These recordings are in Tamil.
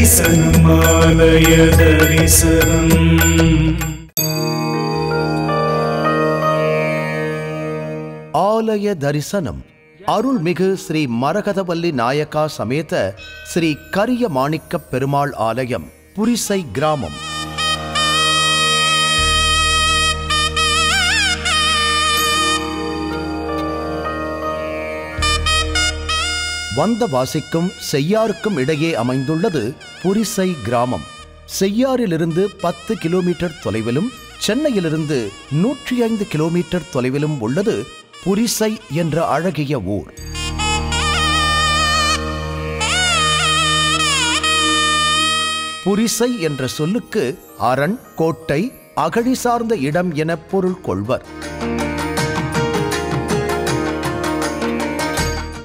தரிசனம் ஆலய தரிசனம். ஆலய தரிசனம். அருள்மிகு ஸ்ரீ மரகதவல்லி நாயகா சமேத ஸ்ரீ கரிய மாணிக்க பெருமாள் ஆலயம், புரிசை கிராமம். வந்தவாசிக்கும் செய்யாருக்கும் இடையே அமைந்துள்ளது புரிசை கிராமம். செய்யாறிலிருந்து 10 கிலோமீட்டர் தொலைவிலும் சென்னையிலிருந்து 105 கிலோமீட்டர் தொலைவிலும் உள்ளது புரிசை என்ற அழகிய ஊர். புரிசை என்ற சொல்லுக்கு அரண், கோட்டை, அகழி சார்ந்த இடம் என பொருள் கொள்வர்.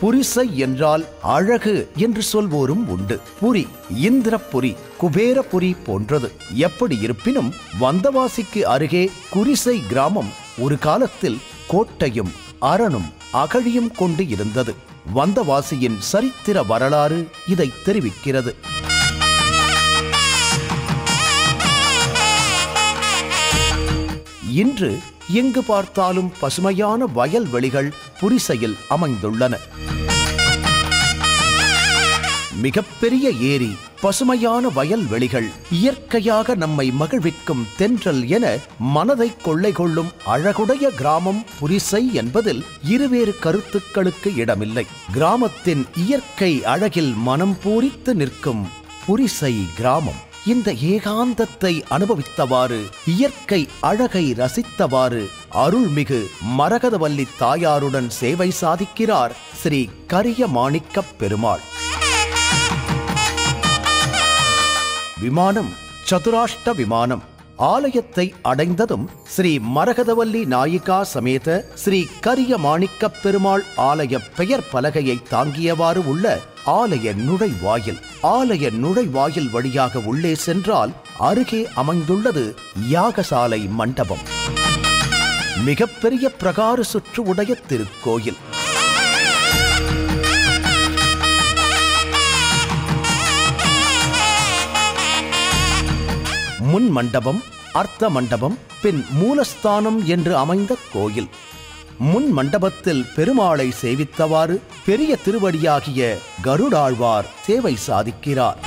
புரிசை என்றால் அழகு என்று சொல்வோரும் உண்டு. புரி இந்திரபுரி, குபேரபுரி போன்றது. எப்படி இருப்பினும் வந்தவாசிக்கு அருகே குரிசை கிராமம் ஒரு காலத்தில் கோட்டையும் அரணும் அகழியும் கொண்டு இருந்தது. வந்தவாசியின் சரித்திர வரலாறு இதை தெரிவிக்கிறது. இன்று எங்கு பார்த்தாலும் பசுமையான வயல்வெளிகள் புரிசையில் அமைந்துள்ளன. மிகப்பெரிய ஏரி, பசுமையான வயல்வெளிகள், இயற்கையாக நம்மை மகிழ்விக்கும் தென்றல் என மனதை கொள்ளை கொள்ளும் அழகுடைய கிராமம் புரிசை என்பதில் இருவேறு கருத்துக்களுக்கு இடமில்லை. கிராமத்தின் இயற்கை அழகில் மனம் பூரித்து நிற்கும் புரிசை கிராமம். இந்த ஏகாந்தத்தை அனுபவித்தவாறு, இயற்கை அழகை ரசித்தவாறு அருள்மிகு மரகதவல்லி தாயாருடன் சேவை சாதிக்கிறார் ஸ்ரீ கரிய மாணிக்க பெருமாள். விமானம் சதுராஷ்ட விமானம். ஆலயத்தை அடைந்ததும் ஸ்ரீ மரகதவல்லி நாயிகா சமேத ஸ்ரீ கரிய மாணிக்க பெருமாள் ஆலய பெயர் பலகையை தாங்கியவாறு உள்ள ஆலய நுழைவாயில். ஆலய நுழைவாயில் வழியாக உள்ளே சென்றால் அருகே அமைந்துள்ளது யாகசாலை மண்டபம். மிகப்பெரிய பிரகார சுற்று உடைய திருக்கோயில். முன் மண்டபம், அர்த்த மண்டபம், பின் மூலஸ்தானம் என்று அமைந்த கோயில். முன் மண்டபத்தில் பெருமாளை சேவித்தவாறு பெரிய திருவடியாகிய கருடாழ்வார் சேவை சாதிக்கிறார்.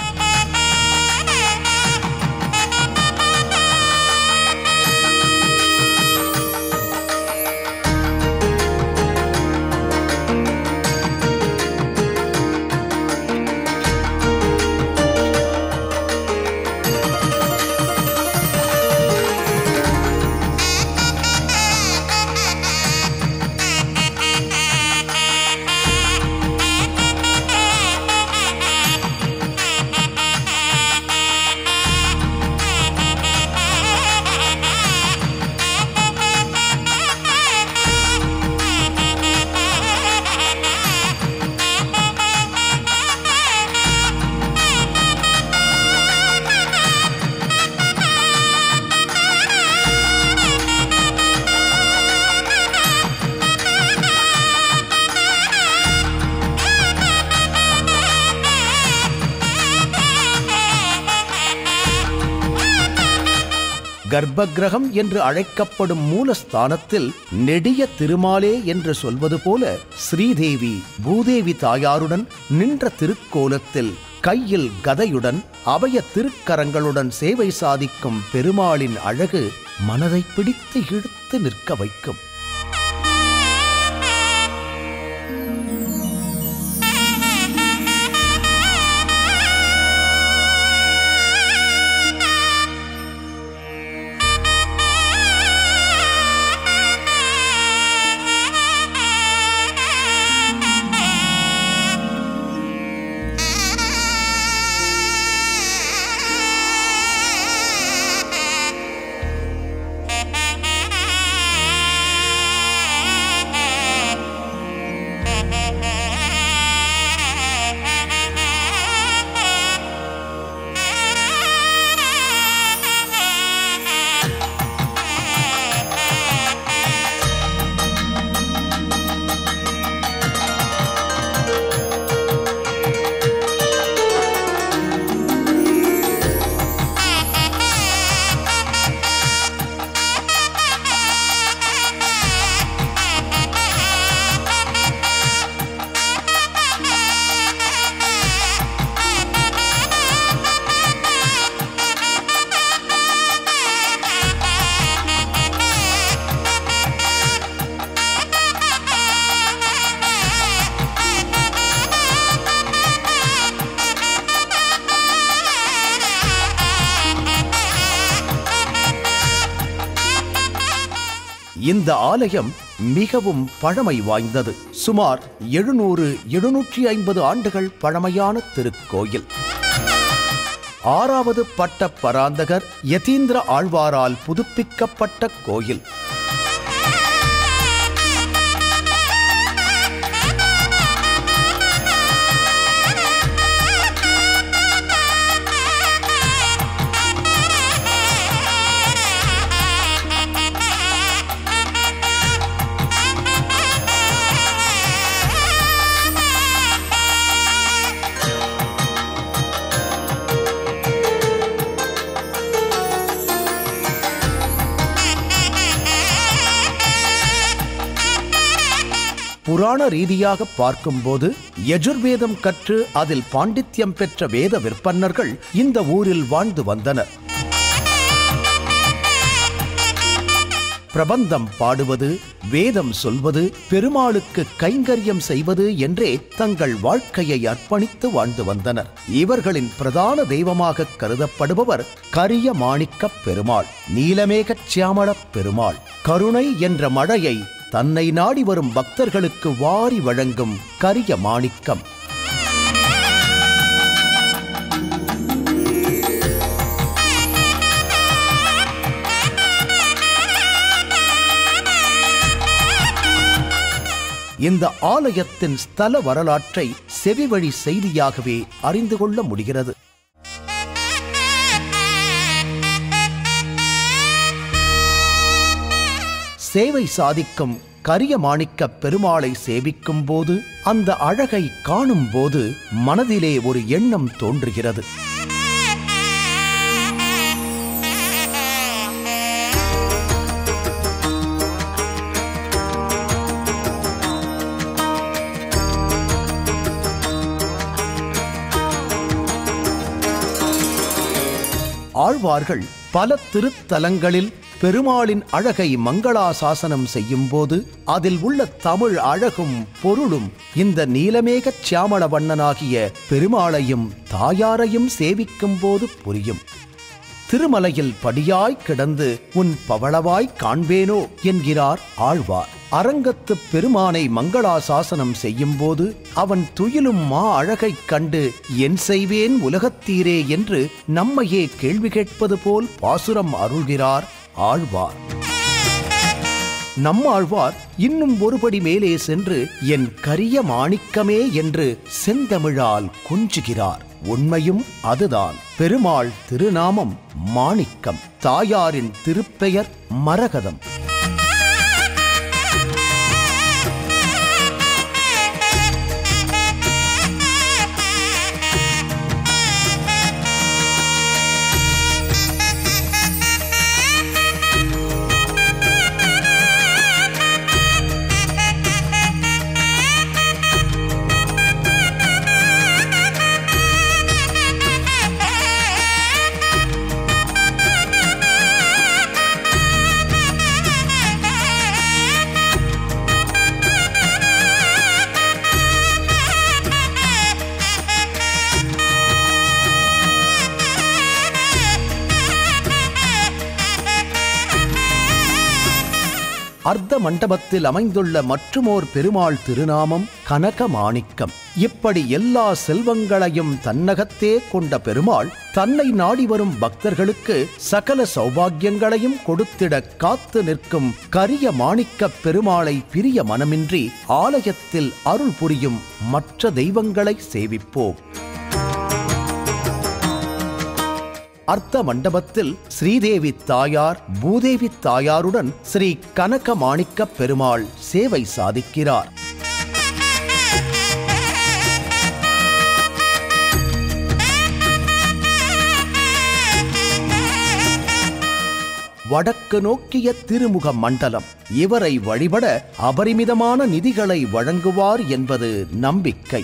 கர்ப்பகிரகம் என்று அழைக்கப்படும் மூலஸ்தானத்தில் நெடிய திருமாலே என்று சொல்வது போல ஸ்ரீதேவி பூதேவி தாயாருடன் நின்ற திருக்கோலத்தில் கையில் கதையுடன் அபய திருக்கரங்களுடன் சேவை சாதிக்கும் பெருமாளின் அழகு மனதை பிடித்து இழுத்து நிற்க வைக்கும். இந்த ஆலயம் மிகவும் பழமை வாய்ந்தது. சுமார் 700-750 ஆண்டுகள் பழமையான திருக்கோயில். 6வது பட்ட பராந்தகர் யதீந்திர ஆழ்வாரால் புதுப்பிக்கப்பட்ட கோயில். புராண ரீதியாக பார்க்கும்போது யஜுர்வேதம் கற்று அதில் பாண்டித்யம் பெற்ற வேத விற்பன்னர்கள் இந்த ஊரில் வாழ்ந்து வந்தனர். பிரபந்தம் பாடுவது, வேதம் சொல்வது, பெருமாளுக்கு கைங்கரியம் செய்வது என்றே தங்கள் வாழ்க்கையை அர்ப்பணித்து வாழ்ந்து வந்தனர். இவர்களின் பிரதான தெய்வமாக கருதப்படுபவர் கரிய மாணிக்கப் பெருமாள், நீலமேகச் சியாமளப் பெருமாள். கருணை என்ற மழையை தன்னை நாடி வரும் பக்தர்களுக்கு வாரி வழங்கும் கரிய மாணிக்கம். இந்த ஆலயத்தின் ஸ்தல வரலாற்றை செவிவழி செய்தியாகவே அறிந்து கொள்ள முடிகிறது. சேவை சாதிக்கும் கரிய மாணிக்கப் பெருமாளை சேவிக்கும் போது, அந்த அழகை காணும் போது மனதிலே ஒரு எண்ணம் தோன்றுகிறது. ஆழ்வார்கள் பல திருத்தலங்களில் பெருமாளின் அழகை மங்களாசாசனம் செய்யும் போது அதில் உள்ள தமிழ் அழகும் பொருளும் இந்த நீலமேகச் சியாமள வண்ணனாகிய பெருமாளையும் தாயாரையும் சேவிக்கும் போது புரியும். திருமலையில் படியாய் கிடந்து உன் பவளவாய் காண்பேனோ என்கிறார் ஆழ்வார். அரங்கத்து பெருமானை மங்களாசாசனம் செய்யும் போது அவன் துயிலும் மா அழகைக் கண்டு என் செய்வேன் உலகத்தீரே என்று நம்மையே கேள்வி கேட்பது போல் பாசுரம் அருள்கிறார் ஆழ்வார். நம்மாழ்வார் இன்னும் ஒருபடி மேலே சென்று என் கரிய மாணிக்கமே என்று செந்தமிழால் கொஞ்சுகிறார். உண்மையும் அதுதான். பெருமாள் திருநாமம் மாணிக்கம், தாயாரின் திருப்பெயர் மரகதம். அர்த்த மண்டபத்தில் அமைந்துள்ள மற்றுமோர் பெருமாள் திருநாமம் கனக மாணிக்கம். இப்படி எல்லா செல்வங்களையும் தன்னகத்தே கொண்ட பெருமாள் தன்னை நாடி வரும் பக்தர்களுக்கு சகல சௌபாகியங்களையும் கொடுத்திட காத்து நிற்கும் கரிய மாணிக்கப் பெருமாளை பிரிய மனமின்றி ஆலயத்தில் அருள் புரியும் மற்ற தெய்வங்களை சேவிப்போம். அர்த்த மண்டபத்தில் ஸ்ரீதேவி தாயார், பூதேவி தாயாருடன் ஸ்ரீ கனக மாணிக்கப் பெருமாள் சேவை சாதிக்கிறார். வடக்கு நோக்கிய திருமுக மண்டலம். இவரை வழிபட அபரிமிதமான நிதிகளை வழங்குவார் என்பது நம்பிக்கை.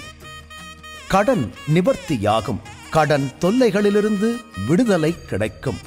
கடன் நிவர்த்தியாகும். கடன் தொல்லைகளிலிருந்து விடுதலை கிடைக்கும்.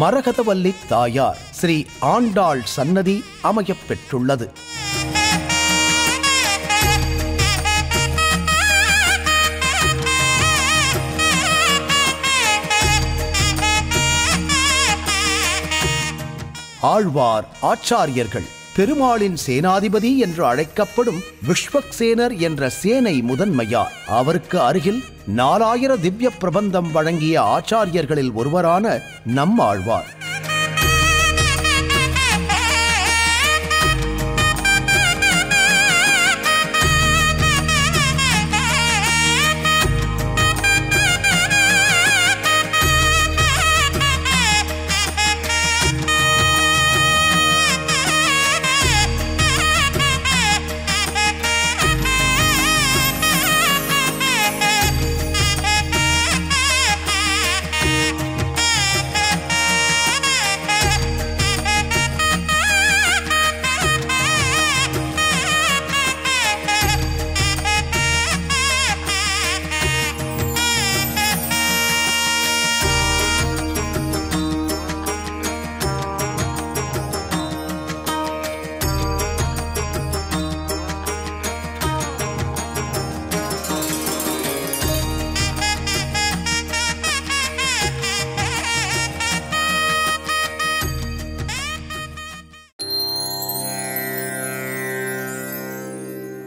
மரகதவல்லி தாயார் ஸ்ரீ ஆண்டாள் சன்னதி அமையப் பெற்றுள்ளது. ஆழ்வார் ஆச்சாரியர்கள் பெருமாளின் சேனாதிபதி என்று அழைக்கப்படும் விஸ்வக்சேனர் என்ற சேனை முதன்மையார். அவருக்கு அருகில் 4000 திவ்ய பிரபந்தம் வழங்கிய ஆச்சாரியர்களில் ஒருவரான நம்மாழ்வார்.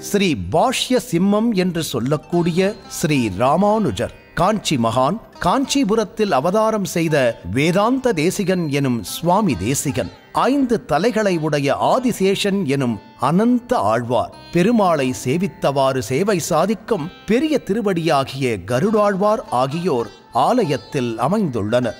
ஸ்ரீ பாஷ்ய சிம்மம் என்று சொல்லக்கூடிய ஸ்ரீ ராமானுஜர் காஞ்சி மகான், காஞ்சிபுரத்தில் அவதாரம் செய்த வேதாந்த தேசிகன் எனும் சுவாமி தேசிகன், 5 தலைகளை உடைய ஆதிசேஷன் எனும் அனந்த ஆழ்வார், பெருமாளை சேவித்தவாறு சேவை சாதிக்கும் பெரிய திருவடியாகிய கருடாழ்வார் ஆகியோர் ஆலயத்தில் அமைந்துள்ளனர்.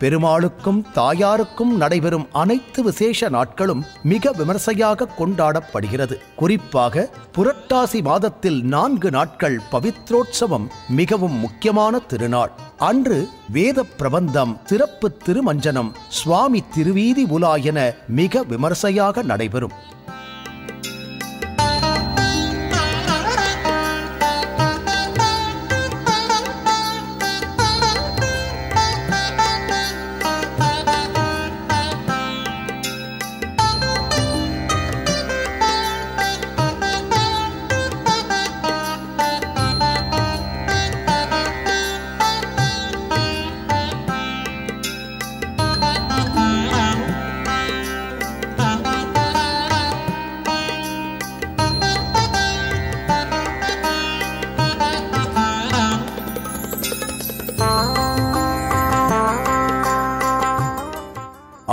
பெருமாளுக்கும் தாயாருக்கும் நடைபெறும் அனைத்து விசேஷ நாட்களும் மிக விமர்சையாக கொண்டாடப்படுகிறது. குறிப்பாக புரட்டாசி மாதத்தில் 4 நாட்கள் பவித்ரோற்சவம் மிகவும் முக்கியமான திருநாள். அன்று வேத பிரபந்தம், சிறப்பு திருமஞ்சனம், சுவாமி திருவீதி உலா என மிக விமர்சையாக நடைபெறும்.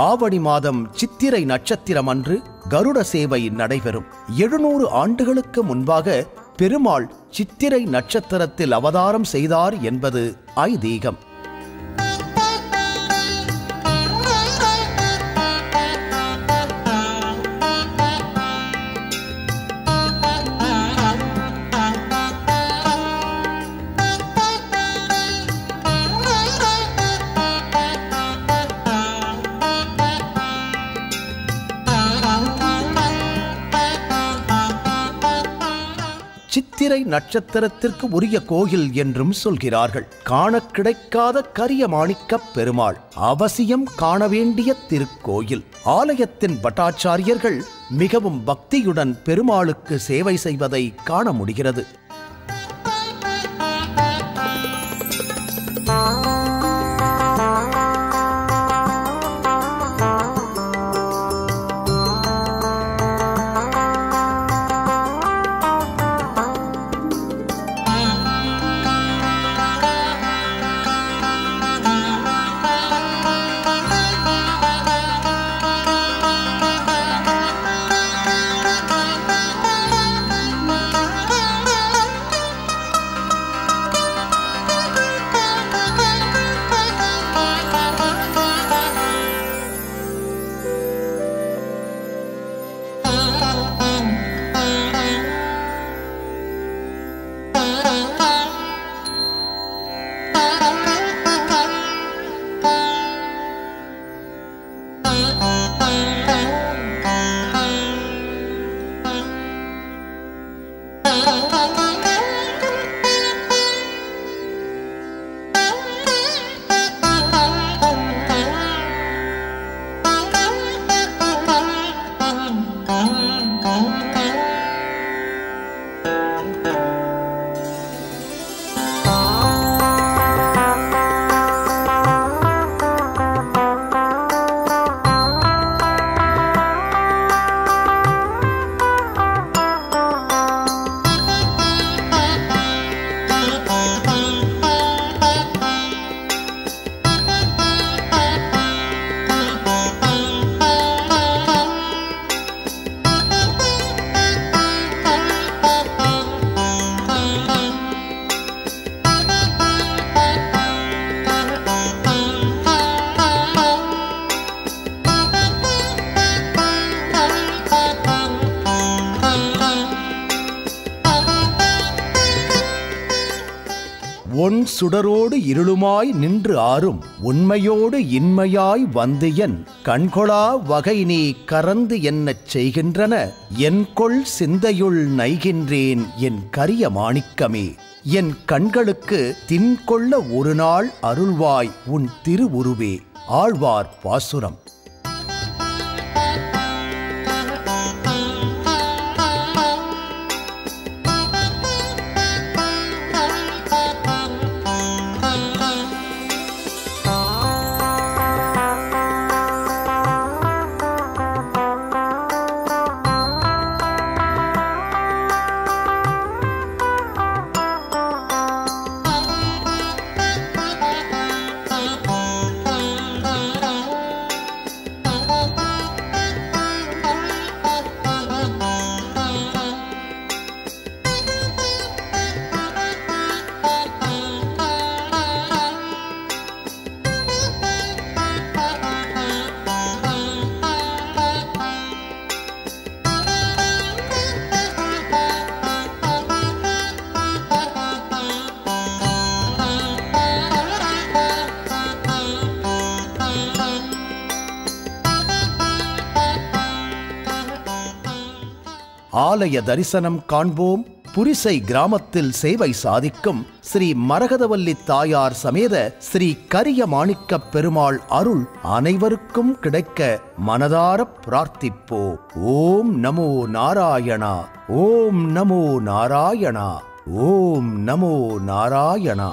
ஆவணி மாதம் சித்திரை நட்சத்திரம் அன்று கருட சேவை நடைபெறும். 700 ஆண்டுகளுக்கு முன்பாக பெருமாள் சித்திரை நட்சத்திரத்தில் அவதாரம் செய்தார் என்பது ஐதீகம். சித்திரை நட்சத்திரத்திற்கு உரிய கோயில் என்றும் சொல்கிறார்கள். காண கிடைக்காத கரிய மாணிக்கப் பெருமாள் அவசியம் காண வேண்டிய திருக்கோயில். ஆலயத்தின் பட்டாச்சாரியர்கள் மிகவும் பக்தியுடன் பெருமாளுக்கு சேவை செய்வதை காண முடிகிறது. ஒன் சுடரோடு இருளுமாய் நின்று ஆறும் உண்மையோடு இன்மையாய் வந்து என் கண்கொளா வகை நீ கறந்து என்னச் செய்கின்றன என்கொள் சிந்தையுள் நைகின்றேன் என் கரிய மாணிக்கமே. என் கண்களுக்கு தின்கொள்ள ஒரு நாள் அருள்வாய் உன் திருவுருவே. ஆழ்வார் பாசுரம். ஆலய தரிசனம் காண்போம். புரிசை கிராமத்தில் சேவை சாதிக்கும் ஸ்ரீ மரகதவல்லி தாயார் சமேத ஸ்ரீ கரிய மாணிக்கப் பெருமாள் அருள் அனைவருக்கும் கிடைக்க மனதார பிரார்த்திப்போ. ஓம் நமோ நாராயணா. ஓம் நமோ நாராயணா. ஓம் நமோ நாராயணா.